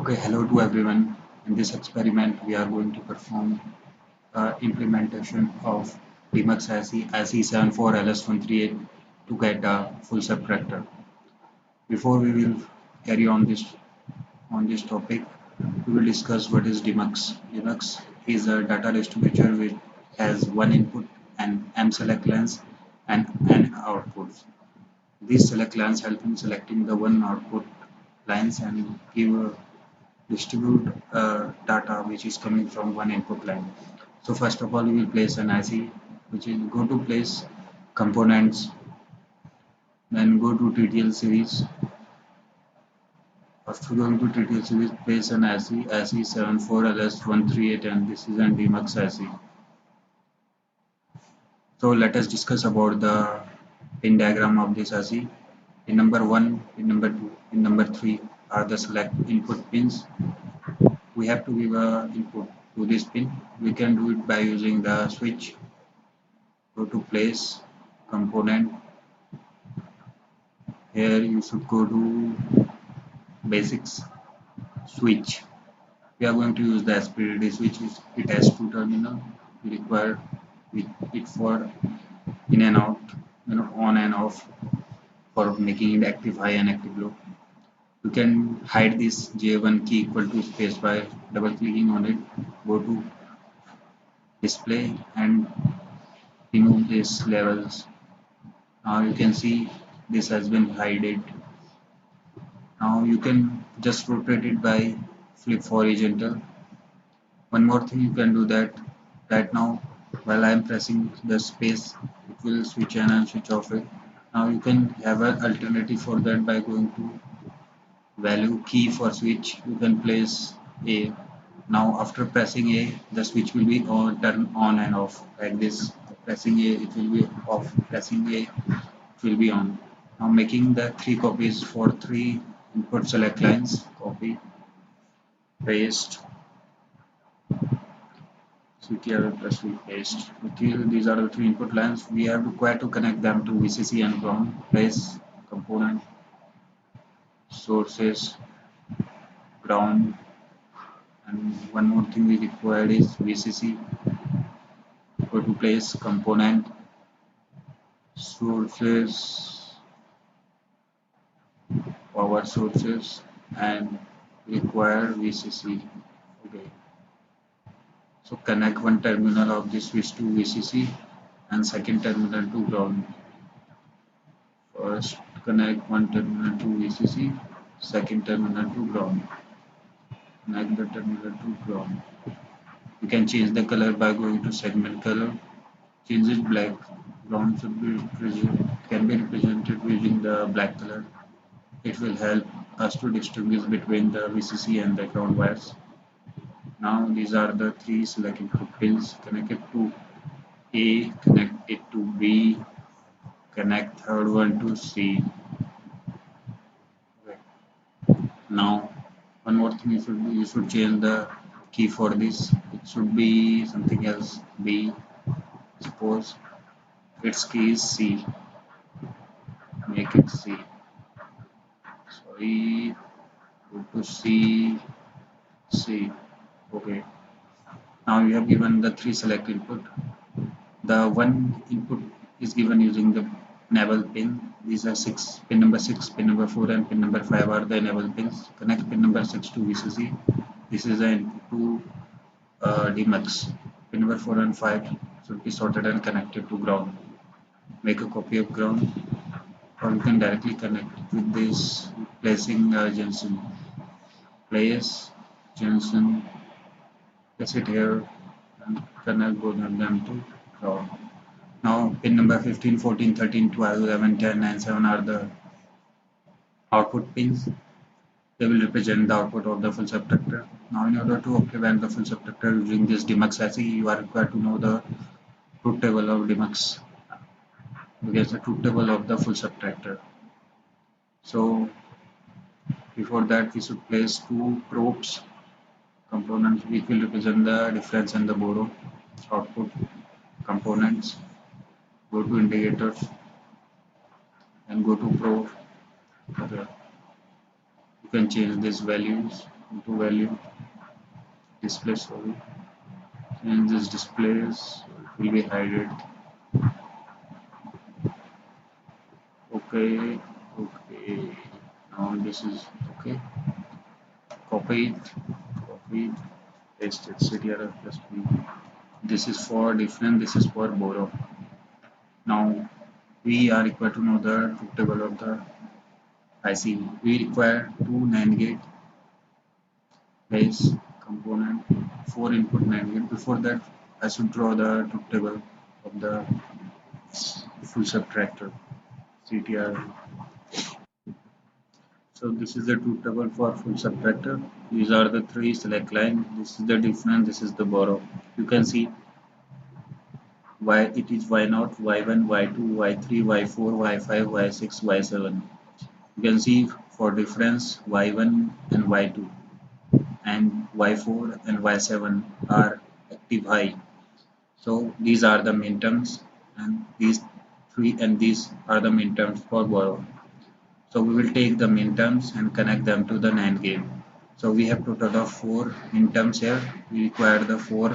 Okay, hello to everyone. In this experiment, we are going to perform implementation of demux ASCII74LS138 to get a full subtractor. Before we will carry on this topic, we will discuss what is demux. Demux is a data distributor which has one input and m select lines and n outputs. These select lines help in selecting the one output lines and give a distribute data which is coming from one input line. So first of all, we will place an IC, which is go to place components, then go to TTL series. After going to TTL series, place an IC, IC74LS138, and this is an demux IC. So let us discuss about the pin diagram of this IC. Pin number 1, pin number 2, pin number 3 are the select input pins. We have to give a input to this pin. We can do it by using the switch. Go to place component. Here you should go to basics switch. We are going to use the SPDD switch. It has two terminals. We require it for in and out, on and off, for making it active high and active low. You can hide this J1 key equal to space by double clicking on it. Go to display and remove these levels. Now you can see this has been hidden. Now you can just rotate it by flip horizontal. One more thing you can do that right now while I am pressing the space, it will switch on and switch off it. Now you can have an alternative for that by going to value key for switch. You can place A. Now after pressing A, the switch will be on, turn on and off like this. Pressing A, it will be off. Pressing A, it will be on. Now making the three copies for three input select lines. Copy, paste. CTRL plus V paste. These are the three input lines. We are required to connect them to VCC and ground. Place component, sources, ground, and one more thing we required is VCC. Go to place component, sources, power sources, and require VCC. Okay. So connect one terminal of this switch to VCC and second terminal to ground. First connect one terminal to VCC, second terminal to ground. Connect the terminal to ground. You can change the color by going to segment color. Change it black. Ground can be represented using the black color. It will help us to distinguish between the VCC and the ground wires. Now these are the three select input pins. Connect it to A, connect it to B, connect third one to C. Okay. Now one more thing you should change the key for this. It should be something else. B. Suppose its key is C. Make it C. Sorry. Go to C. C. Okay. Now you have given the three select input. The one input is given using the enable pin. These are pin number 6, pin number 4 and pin number 5 are the enable pins. Connect pin number 6 to VCC. This is the input to demux. Pin number 4 and 5 should be sorted and connected to ground. Make a copy of ground, or you can directly connect with this placing junction. Place junction, place it here and connect both of them to ground. Now pin number 15, 14, 13, 12, 11, 10 and 7 are the output pins. They will represent the output of the full subtractor. Now in order to implement the full subtractor using this demux IC, you are required to know the truth table of demux. Because the truth table of the full subtractor. So before that we should place two probes components which will represent the difference and the borrow output components. Go to indicators and go to probe. Okay. You can change these values into value display, sorry, change this displays, it will be hidden. Okay, okay, now this is okay, copy it, copy it, paste it, ctrl plus b. This is for different, this is for borrow. Now we are required to know the truth table of the IC. We require two NAND gate base component, 4 input NAND gate. Before that, I should draw the truth table of the full subtractor CTR. So this is the truth table for full subtractor. These are the three select line. This is the difference. This is the borrow. You can see why it is y0, y1, y2, y3, y4, y5, y6, y7. You can see for difference y1 and y2 and y4 and y7 are active high. So these are the min terms, and these three and these are the min terms for borrow. So we will take the min terms and connect them to the NAND gate. So we have total of 4 min terms here. We require the 4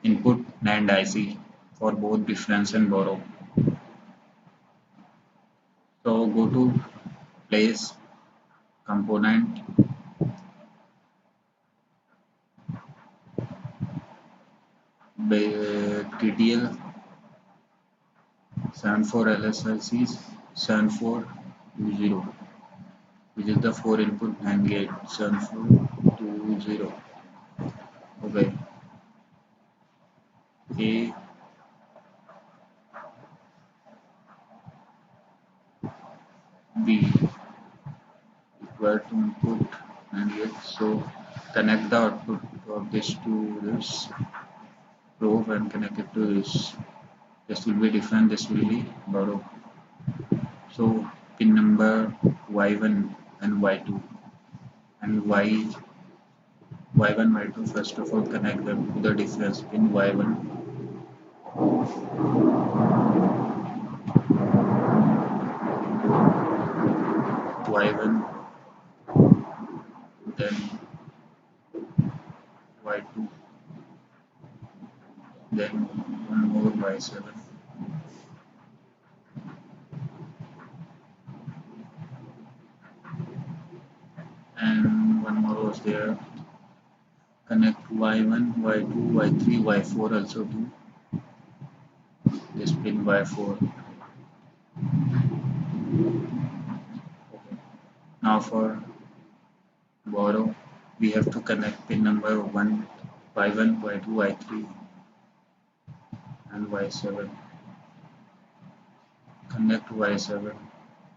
input NAND IC for both difference and borrow. So go to place component, TTL 74LS138 7420, which is the 4 input NAND gate 7420. Okay, A, B equal to input NAND gate. So connect the output of this to this probe and connect it to this. This will be different, this will be borrow. So pin number y1 and y2 and y1 y2, first of all connect them to the difference pin y1, y1, then y2, then one more y7, and one more was there. Connect y1, y2, y3, y4 also to this pin y4. Okay. Now for borrow, we have to connect pin number 1, y1, y2, y3 and y7. Connect y7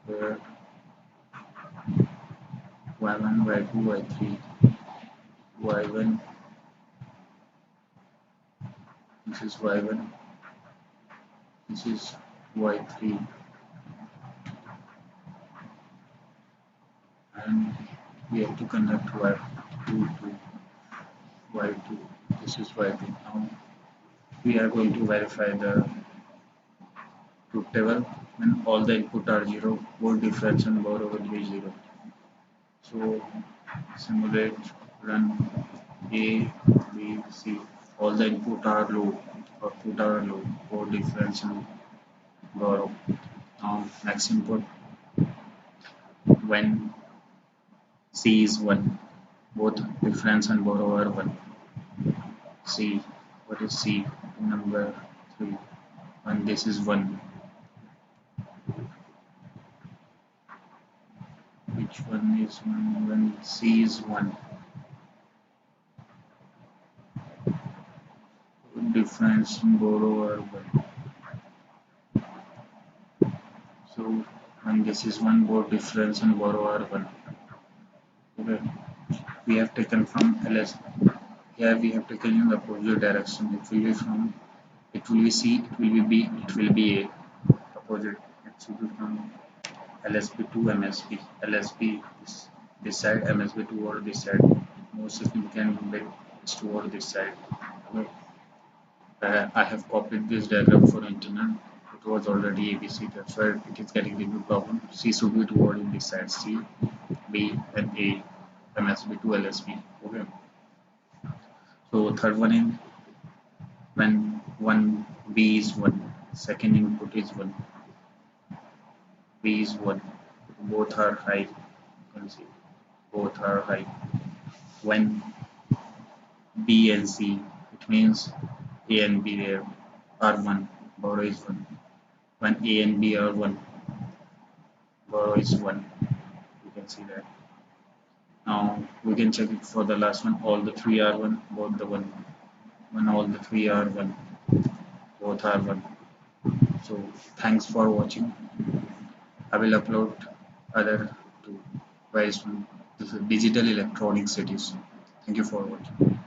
where y1, y2, y3, y1, this is y1, this is y3, and we have to connect y2 to y2, this is y2. Now we are going to verify the truth table. When all the input are 0, both difference and borrow will be 0. So simulate, run A, B, C. All the input are low, output are low, both difference and borrow. Now next input, when C is 1, both difference and borrow are 1. C, what is C? Number 3. When this is 1, which one is 1? When C is 1, difference and borrow are 1. So when this is 1, both difference and borrow are 1. Okay, we have taken from LS. Here we have taken in the opposite direction. It will be from, it will be C, it will be B, it will be A. Opposite. It should be from LSB to MSB. LSB is this side, MSB toward this side. More significant bit is toward this side. Okay. I have copied this diagram for internet. It was already ABC, that's why it is getting into problem. C should be toward in this side, C, B, and A. MSB to LSB. Okay. So third one in when one B is 1, second input is 1, B is 1, both are high. You can see both are high. When B and C, it means A and B there are 1, borrow is 1. When A and B are 1, borrow is 1. You can see that. Now we can check it for the last one. All the three are 1, both the 1. When all the three are 1, both are 1. So thanks for watching. I will upload other two very soon. This is digital electronic cities. Thank you for watching.